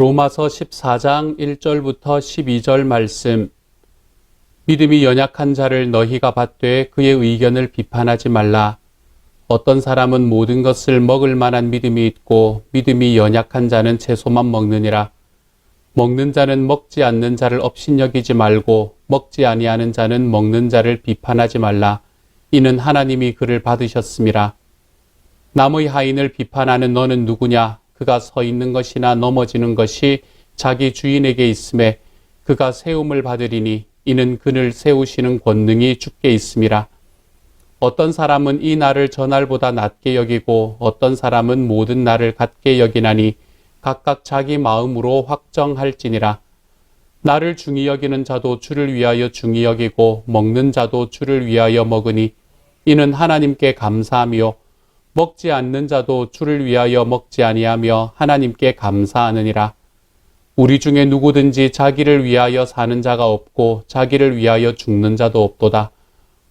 로마서 14장 1절부터 12절 말씀. 믿음이 연약한 자를 너희가 받되 그의 의견을 비판하지 말라. 어떤 사람은 모든 것을 먹을 만한 믿음이 있고 믿음이 연약한 자는 채소만 먹느니라. 먹는 자는 먹지 않는 자를 업신여기지 말고 먹지 아니하는 자는 먹는 자를 비판하지 말라. 이는 하나님이 그를 받으셨음이라. 남의 하인을 비판하는 너는 누구냐? 그가 서 있는 것이나 넘어지는 것이 자기 주인에게 있음에 그가 세움을 받으리니 이는 그를 세우시는 권능이 주께 있음이라. 어떤 사람은 이 날을 저 날보다 낮게 여기고 어떤 사람은 모든 날을 같게 여기나니 각각 자기 마음으로 확정할지니라. 나를 중히 여기는 자도 주를 위하여 중히 여기고 먹는 자도 주를 위하여 먹으니 이는 하나님께 감사하며 먹지 않는 자도 주를 위하여 먹지 아니하며 하나님께 감사하느니라. 우리 중에 누구든지 자기를 위하여 사는 자가 없고 자기를 위하여 죽는 자도 없도다.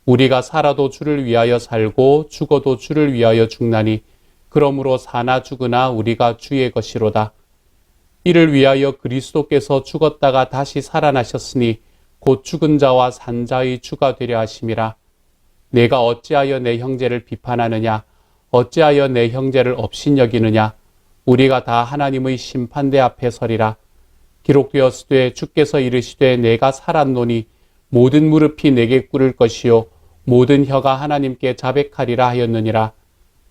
우리가 살아도 주를 위하여 살고 죽어도 주를 위하여 죽나니 그러므로 사나 죽으나 우리가 주의 것이로다. 이를 위하여 그리스도께서 죽었다가 다시 살아나셨으니 곧 죽은 자와 산 자의 주가 되려 하심이라. 내가 어찌하여 내 형제를 비판하느냐? 어찌하여 내 형제를 업신여기느냐? 우리가 다 하나님의 심판대 앞에 서리라. 기록되었으되 주께서 이르시되 내가 살았노니 모든 무릎이 내게 꿇을 것이요 모든 혀가 하나님께 자백하리라 하였느니라.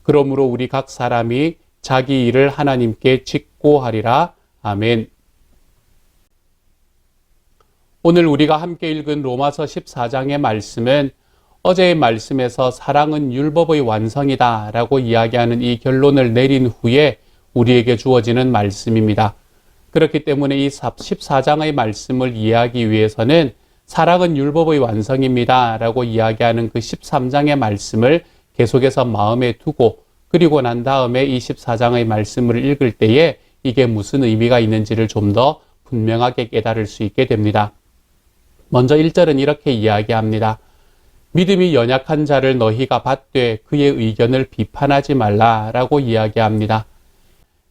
그러므로 우리 각 사람이 자기 일을 하나님께 직고하리라. 아멘. 오늘 우리가 함께 읽은 로마서 14장의 말씀은 어제의 말씀에서 사랑은 율법의 완성이다 라고 이야기하는 이 결론을 내린 후에 우리에게 주어지는 말씀입니다. 그렇기 때문에 이 14장의 말씀을 이해하기 위해서는 사랑은 율법의 완성입니다 라고 이야기하는 그 13장의 말씀을 계속해서 마음에 두고 그리고 난 다음에 이 14장의 말씀을 읽을 때에 이게 무슨 의미가 있는지를 좀 더 분명하게 깨달을 수 있게 됩니다. 먼저 1절은 이렇게 이야기합니다. 믿음이 연약한 자를 너희가 받되 그의 의견을 비판하지 말라 라고 이야기합니다.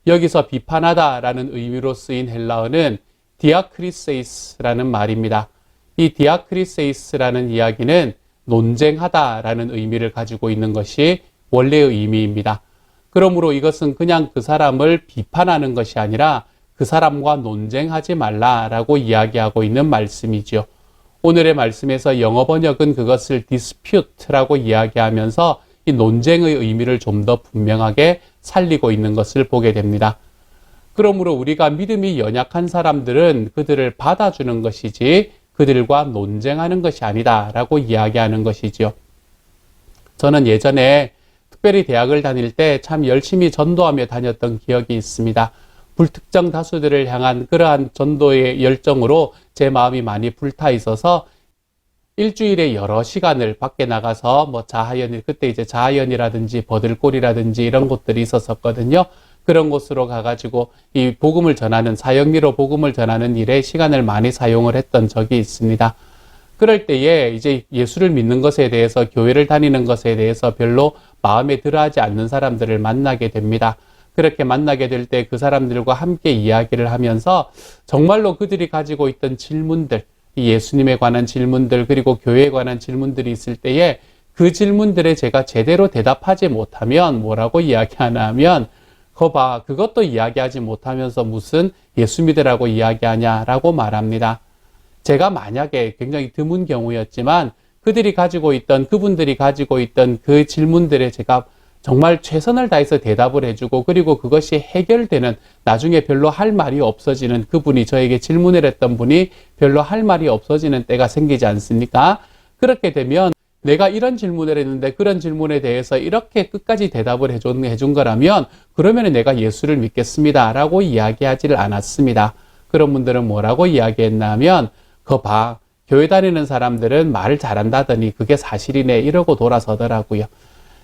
여기서 비판하다라는 의미로 쓰인 헬라어는 디아크리세이스라는 말입니다. 이 디아크리세이스라는 이야기는 논쟁하다라는 의미를 가지고 있는 것이 원래의 의미입니다. 그러므로 이것은 그냥 그 사람을 비판하는 것이 아니라 그 사람과 논쟁하지 말라라고 이야기하고 있는 말씀이죠. 오늘의 말씀에서 영어 번역은 그것을 dispute라고 이야기하면서 이 논쟁의 의미를 좀 더 분명하게 살리고 있는 것을 보게 됩니다. 그러므로 우리가 믿음이 연약한 사람들은 그들을 받아주는 것이지 그들과 논쟁하는 것이 아니다라고 이야기하는 것이지요. 저는 예전에 특별히 대학을 다닐 때 참 열심히 전도하며 다녔던 기억이 있습니다. 불특정 다수들을 향한 그러한 전도의 열정으로 제 마음이 많이 불타 있어서 일주일에 여러 시간을 밖에 나가서 그때 이제 자하연이라든지 버들골이라든지 이런 곳들이 있었거든요. 그런 곳으로 가가지고 이 복음을 전하는, 사역리로 복음을 전하는 일에 시간을 많이 사용을 했던 적이 있습니다. 그럴 때에 이제 예수를 믿는 것에 대해서, 교회를 다니는 것에 대해서 별로 마음에 들어하지 않는 사람들을 만나게 됩니다. 그렇게 만나게 될 때 그 사람들과 함께 이야기를 하면서 정말로 그들이 가지고 있던 질문들, 예수님에 관한 질문들, 그리고 교회에 관한 질문들이 있을 때에 그 질문들에 제가 제대로 대답하지 못하면 뭐라고 이야기하나 하면 거봐, 그것도 이야기하지 못하면서 무슨 예수 믿으라고 이야기하냐라고 말합니다. 제가 만약에 굉장히 드문 경우였지만 그분들이 가지고 있던 그 질문들에 제가 정말 최선을 다해서 대답을 해주고 그리고 그것이 해결되는, 나중에 별로 할 말이 없어지는, 그분이 저에게 질문을 했던 분이 별로 할 말이 없어지는 때가 생기지 않습니까? 그렇게 되면 내가 이런 질문을 했는데 그런 질문에 대해서 이렇게 끝까지 대답을 해준 거라면 그러면 내가 예수를 믿겠습니다 라고 이야기하지를 않았습니다. 그런 분들은 뭐라고 이야기했나 하면 거 봐, 교회 다니는 사람들은 말을 잘한다더니 그게 사실이네 이러고 돌아서더라고요.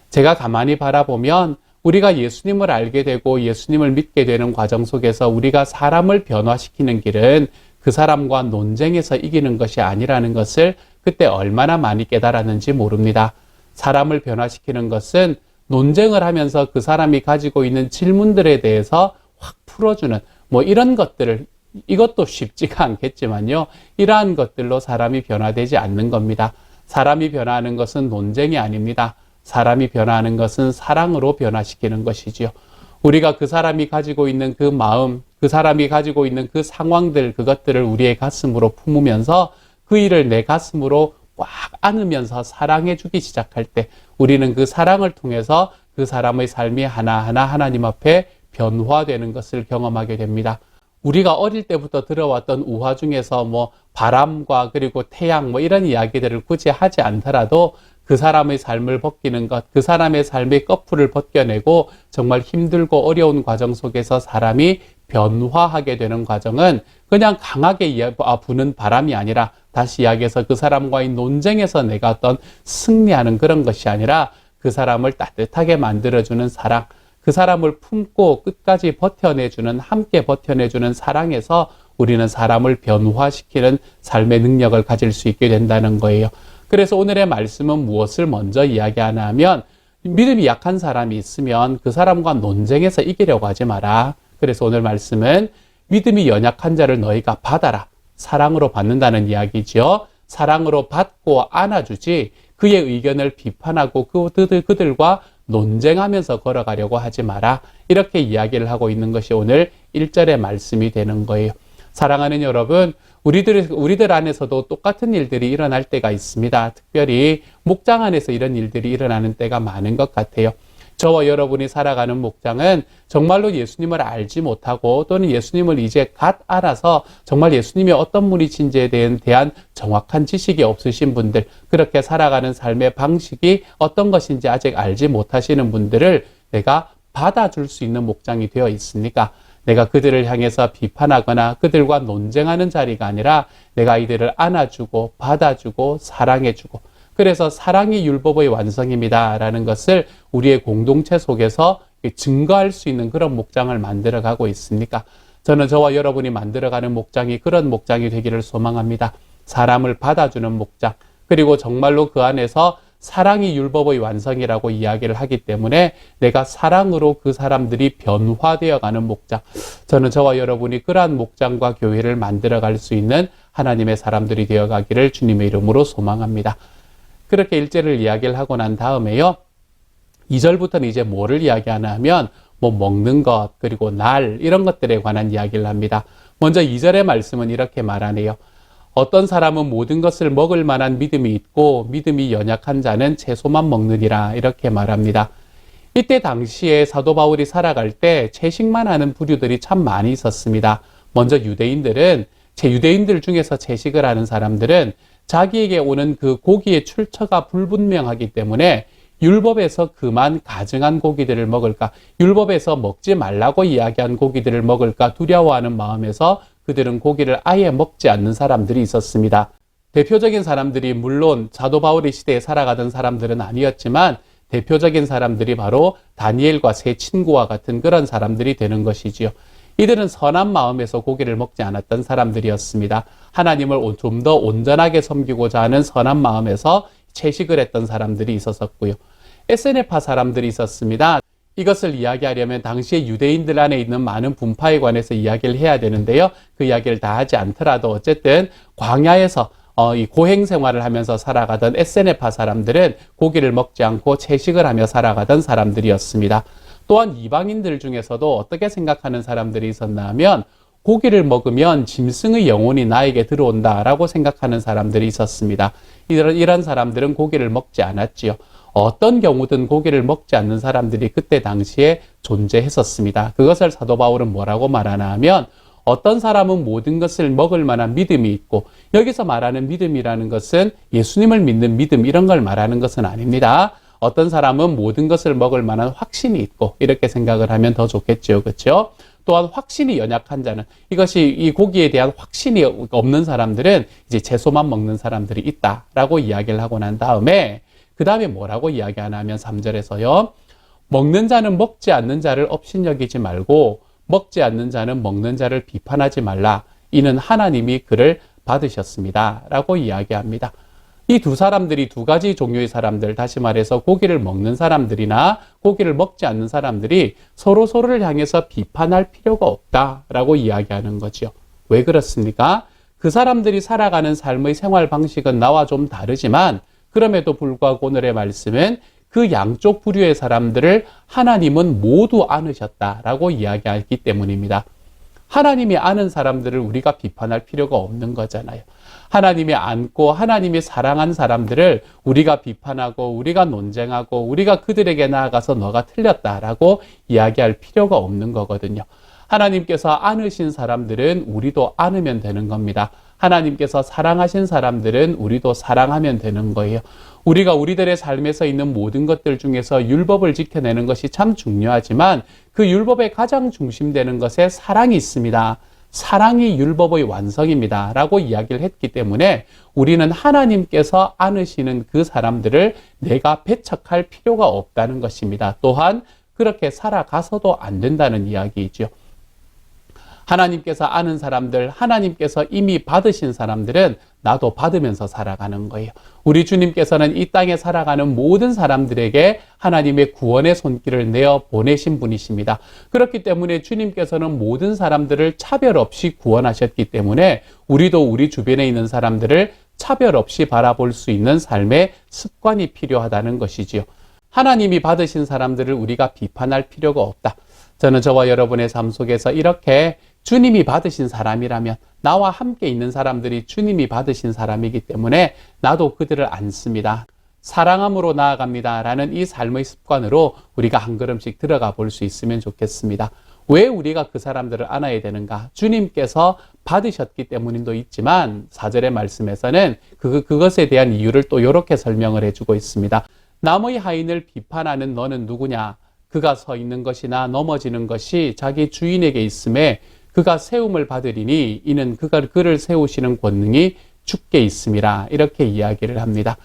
제가 가만히 바라보면 우리가 예수님을 알게 되고 예수님을 믿게 되는 과정 속에서 우리가 사람을 변화시키는 길은 그 사람과 논쟁에서 이기는 것이 아니라는 것을 그때 얼마나 많이 깨달았는지 모릅니다. 사람을 변화시키는 것은 논쟁을 하면서 그 사람이 가지고 있는 질문들에 대해서 확 풀어주는, 뭐 이런 것들을, 이것도 쉽지가 않겠지만요. 이러한 것들로 사람이 변화되지 않는 겁니다. 사람이 변화하는 것은 논쟁이 아닙니다. 사람이 변화하는 것은 사랑으로 변화시키는 것이지요. 우리가 그 사람이 가지고 있는 그 마음, 그 사람이 가지고 있는 그 상황들, 그것들을 우리의 가슴으로 품으면서 그 일을 내 가슴으로 꽉 안으면서 사랑해주기 시작할 때 우리는 그 사랑을 통해서 그 사람의 삶이 하나하나 하나님 앞에 변화되는 것을 경험하게 됩니다. 우리가 어릴 때부터 들어왔던 우화 중에서 뭐 바람과 그리고 태양 뭐 이런 이야기들을 굳이 하지 않더라도 그 사람의 삶을 벗기는 것, 그 사람의 삶의 거풀을 벗겨내고 정말 힘들고 어려운 과정 속에서 사람이 변화하게 되는 과정은 그냥 강하게 부는 바람이 아니라, 다시 이야기해서 그 사람과의 논쟁에서 내가 어떤 승리하는 그런 것이 아니라 그 사람을 따뜻하게 만들어주는 사랑, 그 사람을 품고 끝까지 버텨내주는, 함께 버텨내주는 사랑에서 우리는 사람을 변화시키는 삶의 능력을 가질 수 있게 된다는 거예요. 그래서 오늘의 말씀은 무엇을 먼저 이야기하나 하면, 믿음이 약한 사람이 있으면 그 사람과 논쟁해서 이기려고 하지 마라. 그래서 오늘 말씀은 믿음이 연약한 자를 너희가 받아라. 사랑으로 받는다는 이야기죠. 사랑으로 받고 안아주지 그의 의견을 비판하고 그들과 논쟁하면서 걸어가려고 하지 마라. 이렇게 이야기를 하고 있는 것이 오늘 1절의 말씀이 되는 거예요. 사랑하는 여러분, 우리들 안에서도 똑같은 일들이 일어날 때가 있습니다. 특별히 목장 안에서 이런 일들이 일어나는 때가 많은 것 같아요. 저와 여러분이 살아가는 목장은 정말로 예수님을 알지 못하고 또는 예수님을 이제 갓 알아서 정말 예수님이 어떤 분이신지에 대한 정확한 지식이 없으신 분들, 그렇게 살아가는 삶의 방식이 어떤 것인지 아직 알지 못하시는 분들을 내가 받아줄 수 있는 목장이 되어 있으니까 내가 그들을 향해서 비판하거나 그들과 논쟁하는 자리가 아니라 내가 이들을 안아주고 받아주고 사랑해주고, 그래서 사랑이 율법의 완성입니다 라는 것을 우리의 공동체 속에서 증거할 수 있는 그런 목장을 만들어가고 있으니까 저는 저와 여러분이 만들어가는 목장이 그런 목장이 되기를 소망합니다. 사람을 받아주는 목장, 그리고 정말로 그 안에서 사랑이 율법의 완성이라고 이야기를 하기 때문에 내가 사랑으로 그 사람들이 변화되어가는 목장, 저는 저와 여러분이 그러한 목장과 교회를 만들어갈 수 있는 하나님의 사람들이 되어가기를 주님의 이름으로 소망합니다. 그렇게 1절을 이야기를 하고 난 다음에요, 2절부터는 이제 뭐를 이야기하나 하면 뭐 먹는 것, 그리고 날, 이런 것들에 관한 이야기를 합니다. 먼저 2절의 말씀은 이렇게 말하네요. 어떤 사람은 모든 것을 먹을 만한 믿음이 있고 믿음이 연약한 자는 채소만 먹느니라, 이렇게 말합니다. 이때 당시에 사도 바울이 살아갈 때 채식만 하는 부류들이 참 많이 있었습니다. 먼저 유대인들 중에서 채식을 하는 사람들은 자기에게 오는 그 고기의 출처가 불분명하기 때문에 율법에서 그만 가증한 고기들을 먹을까, 율법에서 먹지 말라고 이야기한 고기들을 먹을까 두려워하는 마음에서 그들은 고기를 아예 먹지 않는 사람들이 있었습니다. 대표적인 사람들이 물론 사도 바울의 시대에 살아가던 사람들은 아니었지만 대표적인 사람들이 바로 다니엘과 세 친구와 같은 그런 사람들이 되는 것이지요. 이들은 선한 마음에서 고기를 먹지 않았던 사람들이었습니다. 하나님을 좀 더 온전하게 섬기고자 하는 선한 마음에서 채식을 했던 사람들이 있었고요. 에세네파 사람들이 있었습니다. 이것을 이야기하려면 당시에 유대인들 안에 있는 많은 분파에 관해서 이야기를 해야 되는데요. 그 이야기를 다 하지 않더라도 어쨌든 광야에서 이 고행 생활을 하면서 살아가던 에세네파 사람들은 고기를 먹지 않고 채식을 하며 살아가던 사람들이었습니다. 또한 이방인들 중에서도 어떻게 생각하는 사람들이 있었나 하면 고기를 먹으면 짐승의 영혼이 나에게 들어온다라고 생각하는 사람들이 있었습니다. 이런 사람들은 고기를 먹지 않았지요. 어떤 경우든 고기를 먹지 않는 사람들이 그때 당시에 존재했었습니다. 그것을 사도 바울은 뭐라고 말하나 하면 어떤 사람은 모든 것을 먹을 만한 믿음이 있고, 여기서 말하는 믿음이라는 것은 예수님을 믿는 믿음 이런 걸 말하는 것은 아닙니다. 어떤 사람은 모든 것을 먹을 만한 확신이 있고, 이렇게 생각을 하면 더 좋겠죠. 그렇죠? 또한 확신이 연약한 자는, 이것이 이 고기에 대한 확신이 없는 사람들은 이제 채소만 먹는 사람들이 있다라고 이야기를 하고 난 다음에 그 다음에 뭐라고 이야기하나 하면 3절에서요. 먹는 자는 먹지 않는 자를 업신여기지 말고 먹지 않는 자는 먹는 자를 비판하지 말라. 이는 하나님이 그를 받으셨습니다. 라고 이야기합니다. 이 두 사람들이 두 가지 종류의 사람들, 다시 말해서 고기를 먹는 사람들이나 고기를 먹지 않는 사람들이 서로를 향해서 비판할 필요가 없다라고 이야기하는 거죠. 왜 그렇습니까? 그 사람들이 살아가는 삶의 생활 방식은 나와 좀 다르지만 그럼에도 불구하고 오늘의 말씀은 그 양쪽 부류의 사람들을 하나님은 모두 안으셨다라고 이야기하기 때문입니다. 하나님이 아는 사람들을 우리가 비판할 필요가 없는 거잖아요. 하나님이 안고 하나님이 사랑한 사람들을 우리가 비판하고 우리가 논쟁하고 우리가 그들에게 나아가서 너가 틀렸다라고 이야기할 필요가 없는 거거든요. 하나님께서 안으신 사람들은 우리도 안으면 되는 겁니다. 하나님께서 사랑하신 사람들은 우리도 사랑하면 되는 거예요. 우리가 우리들의 삶에서 있는 모든 것들 중에서 율법을 지켜내는 것이 참 중요하지만 그 율법의 가장 중심되는 것에 사랑이 있습니다. 사랑이 율법의 완성입니다. 라고 이야기를 했기 때문에 우리는 하나님께서 안으시는 그 사람들을 내가 배척할 필요가 없다는 것입니다. 또한 그렇게 살아가서도 안 된다는 이야기이죠. 하나님께서 아는 사람들, 하나님께서 이미 받으신 사람들은 나도 받으면서 살아가는 거예요. 우리 주님께서는 이 땅에 살아가는 모든 사람들에게 하나님의 구원의 손길을 내어 보내신 분이십니다. 그렇기 때문에 주님께서는 모든 사람들을 차별 없이 구원하셨기 때문에 우리도 우리 주변에 있는 사람들을 차별 없이 바라볼 수 있는 삶의 습관이 필요하다는 것이지요. 하나님이 받으신 사람들을 우리가 비판할 필요가 없다. 저는 저와 여러분의 삶 속에서 이렇게 주님이 받으신 사람이라면 나와 함께 있는 사람들이 주님이 받으신 사람이기 때문에 나도 그들을 안습니다. 사랑함으로 나아갑니다. 라는 이 삶의 습관으로 우리가 한 걸음씩 들어가 볼 수 있으면 좋겠습니다. 왜 우리가 그 사람들을 안아야 되는가? 주님께서 받으셨기 때문도 있지만 4절의 말씀에서는 그것에 대한 이유를 또 이렇게 설명을 해주고 있습니다. 남의 하인을 비판하는 너는 누구냐? 그가 서 있는 것이나 넘어지는 것이 자기 주인에게 있음에 그가 세움을 받으리니 이는 그를 세우시는 권능이 주께 있음이라. 이렇게 이야기를 합니다.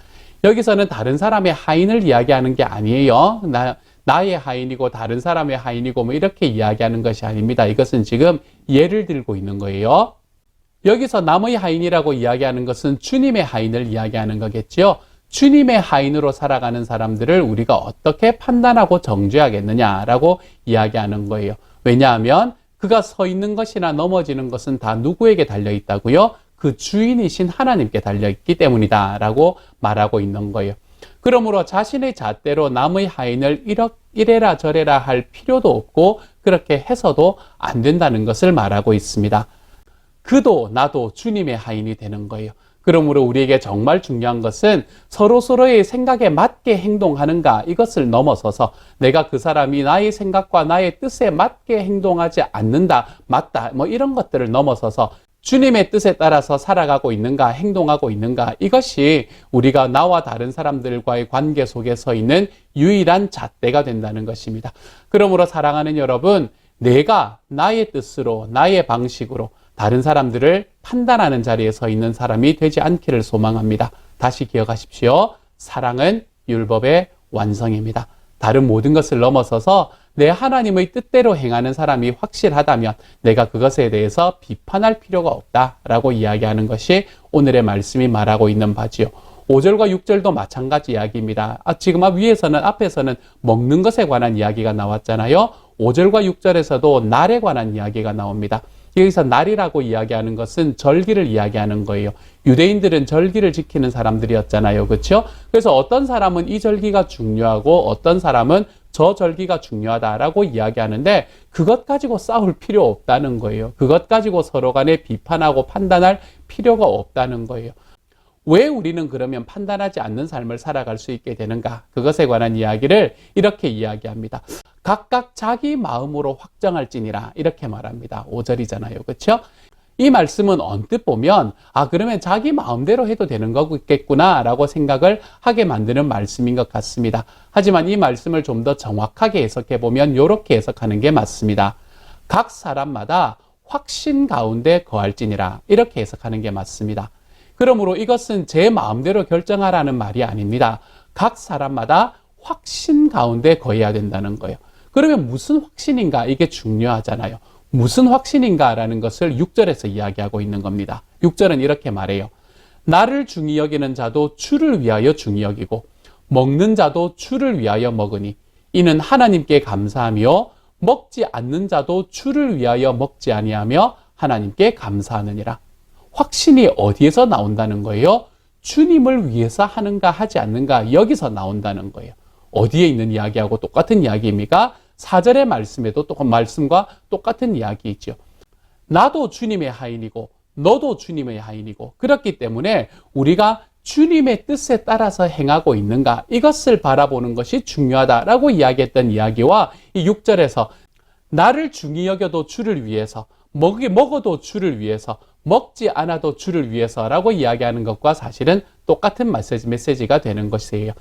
여기서는 다른 사람의 하인을 이야기하는 게 아니에요. 나의 하인이고 다른 사람의 하인이고 뭐 이렇게 이야기하는 것이 아닙니다. 이것은 지금 예를 들고 있는 거예요. 여기서 남의 하인이라고 이야기하는 것은 주님의 하인을 이야기하는 거겠죠. 주님의 하인으로 살아가는 사람들을 우리가 어떻게 판단하고 정죄하겠느냐라고 이야기하는 거예요. 왜냐하면 그가 서 있는 것이나 넘어지는 것은 다 누구에게 달려있다고요? 그 주인이신 하나님께 달려있기 때문이다 라고 말하고 있는 거예요. 그러므로 자신의 잣대로 남의 하인을 이래라 저래라 할 필요도 없고 그렇게 해서도 안 된다는 것을 말하고 있습니다. 그도 나도 주님의 하인이 되는 거예요. 그러므로 우리에게 정말 중요한 것은 서로의 생각에 맞게 행동하는가 이것을 넘어서서 내가 그 사람이 나의 생각과 나의 뜻에 맞게 행동하지 않는다, 맞다 뭐 이런 것들을 넘어서서 주님의 뜻에 따라서 살아가고 있는가, 행동하고 있는가 이것이 우리가 나와 다른 사람들과의 관계 속에 서 있는 유일한 잣대가 된다는 것입니다. 그러므로 사랑하는 여러분, 내가 나의 뜻으로 나의 방식으로 다른 사람들을 판단하는 자리에 서 있는 사람이 되지 않기를 소망합니다. 다시 기억하십시오. 사랑은 율법의 완성입니다. 다른 모든 것을 넘어서서 내 하나님의 뜻대로 행하는 사람이 확실하다면 내가 그것에 대해서 비판할 필요가 없다라고 이야기하는 것이 오늘의 말씀이 말하고 있는 바지요. 5절과 6절도 마찬가지 이야기입니다. 지금 앞에서는 먹는 것에 관한 이야기가 나왔잖아요. 5절과 6절에서도 날에 관한 이야기가 나옵니다. 여기서 날이라고 이야기하는 것은 절기를 이야기하는 거예요. 유대인들은 절기를 지키는 사람들이었잖아요. 그렇죠? 그래서 어떤 사람은 이 절기가 중요하고 어떤 사람은 저 절기가 중요하다라고 이야기하는데 그것 가지고 싸울 필요 없다는 거예요. 그것 가지고 서로 간에 비판하고 판단할 필요가 없다는 거예요. 왜 우리는 그러면 판단하지 않는 삶을 살아갈 수 있게 되는가? 그것에 관한 이야기를 이렇게 이야기합니다. 각각 자기 마음으로 확정할지니라 이렇게 말합니다. 5절이잖아요. 그렇죠? 이 말씀은 언뜻 보면 그러면 자기 마음대로 해도 되는 거겠구나 라고 생각을 하게 만드는 말씀인 것 같습니다. 하지만 이 말씀을 좀 더 정확하게 해석해 보면 이렇게 해석하는 게 맞습니다. 각 사람마다 확신 가운데 거할지니라 이렇게 해석하는 게 맞습니다. 그러므로 이것은 제 마음대로 결정하라는 말이 아닙니다. 각 사람마다 확신 가운데 거해야 된다는 거예요. 그러면 무슨 확신인가? 이게 중요하잖아요. 무슨 확신인가라는 것을 6절에서 이야기하고 있는 겁니다. 6절은 이렇게 말해요. 나를 중히 여기는 자도 주를 위하여 중히 여기고 먹는 자도 주를 위하여 먹으니 이는 하나님께 감사하며 먹지 않는 자도 주를 위하여 먹지 아니하며 하나님께 감사하느니라. 확신이 어디에서 나온다는 거예요? 주님을 위해서 하는가 하지 않는가 여기서 나온다는 거예요. 어디에 있는 이야기하고 똑같은 이야기입니까? 4절의 말씀에도 말씀과 똑같은 이야기이죠. 나도 주님의 하인이고 너도 주님의 하인이고 그렇기 때문에 우리가 주님의 뜻에 따라서 행하고 있는가 이것을 바라보는 것이 중요하다라고 이야기했던 이야기와 이 6절에서 나를 중히 여겨도 주를 위해서 먹어도 주를 위해서 먹지 않아도 주를 위해서라고 이야기하는 것과 사실은 똑같은 메시지가 되는 것이에요.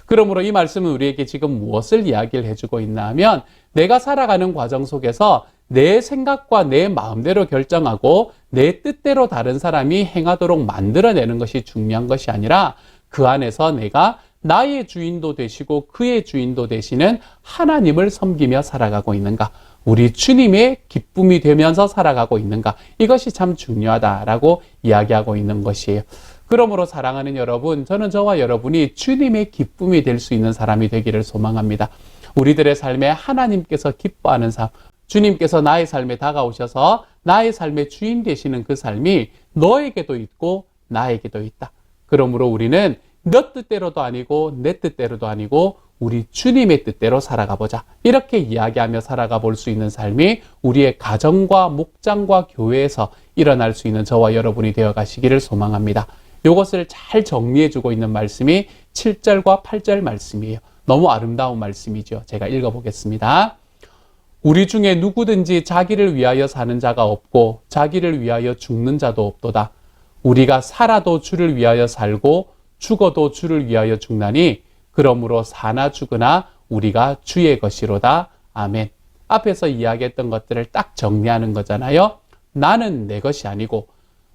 그러므로 이 말씀은 우리에게 지금 무엇을 이야기를 해주고 있나 하면 내가 살아가는 과정 속에서 내 생각과 내 마음대로 결정하고 내 뜻대로 다른 사람이 행하도록 만들어내는 것이 중요한 것이 아니라 그 안에서 내가 나의 주인도 되시고 그의 주인도 되시는 하나님을 섬기며 살아가고 있는가, 우리 주님의 기쁨이 되면서 살아가고 있는가, 이것이 참 중요하다라고 이야기하고 있는 것이에요. 그러므로 사랑하는 여러분, 저는 저와 여러분이 주님의 기쁨이 될 수 있는 사람이 되기를 소망합니다. 우리들의 삶에 하나님께서 기뻐하는 삶, 주님께서 나의 삶에 다가오셔서 나의 삶의 주인 되시는 그 삶이 너에게도 있고 나에게도 있다. 그러므로 우리는 너 뜻대로도 아니고 내 뜻대로도 아니고 우리 주님의 뜻대로 살아가 보자. 이렇게 이야기하며 살아가 볼 수 있는 삶이 우리의 가정과 목장과 교회에서 일어날 수 있는 저와 여러분이 되어 가시기를 소망합니다. 이것을 잘 정리해주고 있는 말씀이 7절과 8절 말씀이에요. 너무 아름다운 말씀이죠. 제가 읽어보겠습니다. 우리 중에 누구든지 자기를 위하여 사는 자가 없고 자기를 위하여 죽는 자도 없도다. 우리가 살아도 주를 위하여 살고 죽어도 주를 위하여 죽나니 그러므로 사나 죽으나 우리가 주의 것이로다. 아멘. 앞에서 이야기했던 것들을 딱 정리하는 거잖아요. 나는 내 것이 아니고,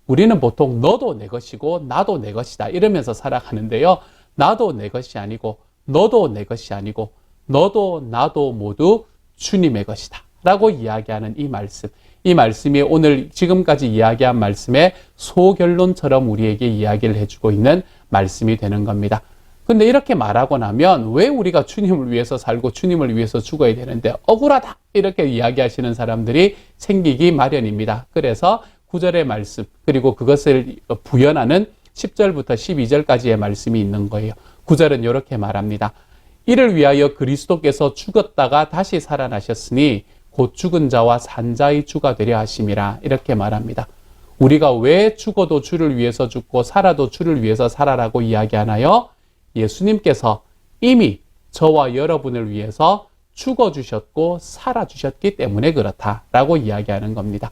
우리는 보통 너도 내 것이고 나도 내 것이다 이러면서 살아가는데요. 나도 내 것이 아니고 너도 내 것이 아니고 너도 나도 모두 주님의 것이다 라고 이야기하는 이 말씀, 이 말씀이 오늘 지금까지 이야기한 말씀의 소결론처럼 우리에게 이야기를 해주고 있는 말씀이 되는 겁니다. 근데 이렇게 말하고 나면 왜 우리가 주님을 위해서 살고 주님을 위해서 죽어야 되는데 억울하다 이렇게 이야기하시는 사람들이 생기기 마련입니다. 그래서 9절의 말씀 그리고 그것을 부연하는 10절부터 12절까지의 말씀이 있는 거예요. 9절은 이렇게 말합니다. 이를 위하여 그리스도께서 죽었다가 다시 살아나셨으니 곧 죽은 자와 산 자의 주가 되려 하심이라 이렇게 말합니다. 우리가 왜 죽어도 주를 위해서 죽고 살아도 주를 위해서 살아라고 이야기하나요? 예수님께서 이미 저와 여러분을 위해서 죽어주셨고 살아주셨기 때문에 그렇다라고 이야기하는 겁니다.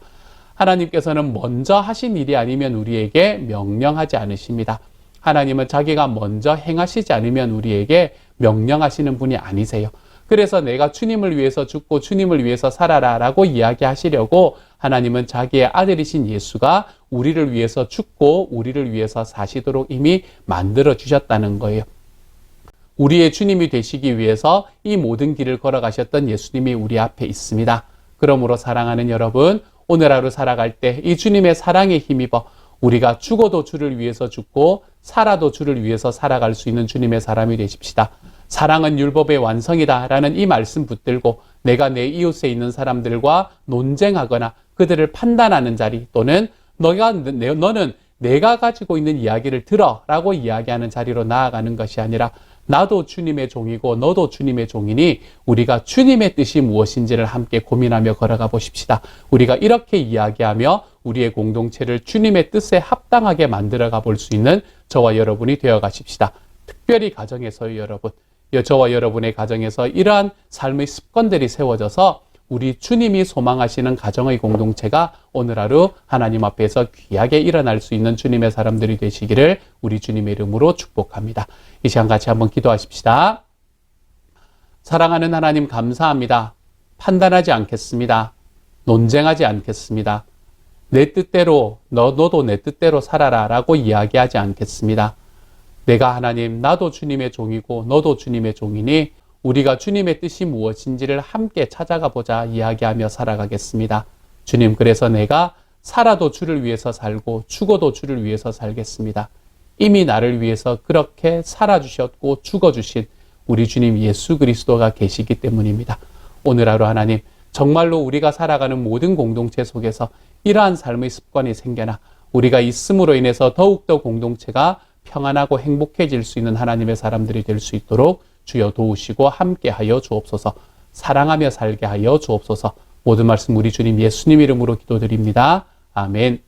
하나님께서는 먼저 하신 일이 아니면 우리에게 명령하지 않으십니다. 하나님은 자기가 먼저 행하시지 않으면 우리에게 명령하시는 분이 아니세요. 그래서 내가 주님을 위해서 죽고 주님을 위해서 살아라 라고 이야기하시려고 하나님은 자기의 아들이신 예수가 우리를 위해서 죽고 우리를 위해서 사시도록 이미 만들어 주셨다는 거예요. 우리의 주님이 되시기 위해서 이 모든 길을 걸어가셨던 예수님이 우리 앞에 있습니다. 그러므로 사랑하는 여러분, 오늘 하루 살아갈 때 이 주님의 사랑에 힘입어 우리가 죽어도 주를 위해서 죽고 살아도 주를 위해서 살아갈 수 있는 주님의 사람이 되십시다. 사랑은 율법의 완성이다 라는 이 말씀 붙들고 내가 내 이웃에 있는 사람들과 논쟁하거나 그들을 판단하는 자리 또는 너는 내가 가지고 있는 이야기를 들어 라고 이야기하는 자리로 나아가는 것이 아니라 나도 주님의 종이고 너도 주님의 종이니 우리가 주님의 뜻이 무엇인지를 함께 고민하며 걸어가 보십시다. 우리가 이렇게 이야기하며 우리의 공동체를 주님의 뜻에 합당하게 만들어가 볼 수 있는 저와 여러분이 되어 가십시다. 특별히 가정에서요, 여러분. 저와 여러분의 가정에서 이러한 삶의 습관들이 세워져서 우리 주님이 소망하시는 가정의 공동체가 오늘 하루 하나님 앞에서 귀하게 일어날 수 있는 주님의 사람들이 되시기를 우리 주님의 이름으로 축복합니다. 이 시간 같이 한번 기도하십시다. 사랑하는 하나님 감사합니다. 판단하지 않겠습니다. 논쟁하지 않겠습니다. 내 뜻대로 너도 내 뜻대로 살아라 라고 이야기하지 않겠습니다. 내가 하나님 나도 주님의 종이고 너도 주님의 종이니 우리가 주님의 뜻이 무엇인지를 함께 찾아가 보자 이야기하며 살아가겠습니다. 주님, 그래서 내가 살아도 주를 위해서 살고 죽어도 주를 위해서 살겠습니다. 이미 나를 위해서 그렇게 살아주셨고 죽어주신 우리 주님 예수 그리스도가 계시기 때문입니다. 오늘 하루 하나님, 정말로 우리가 살아가는 모든 공동체 속에서 이러한 삶의 습관이 생겨나 우리가 있음으로 인해서 더욱더 공동체가 평안하고 행복해질 수 있는 하나님의 사람들이 될 수 있도록 주여 도우시고 함께하여 주옵소서. 사랑하며 살게 하여 주옵소서. 모든 말씀 우리 주님 예수님 이름으로 기도드립니다. 아멘.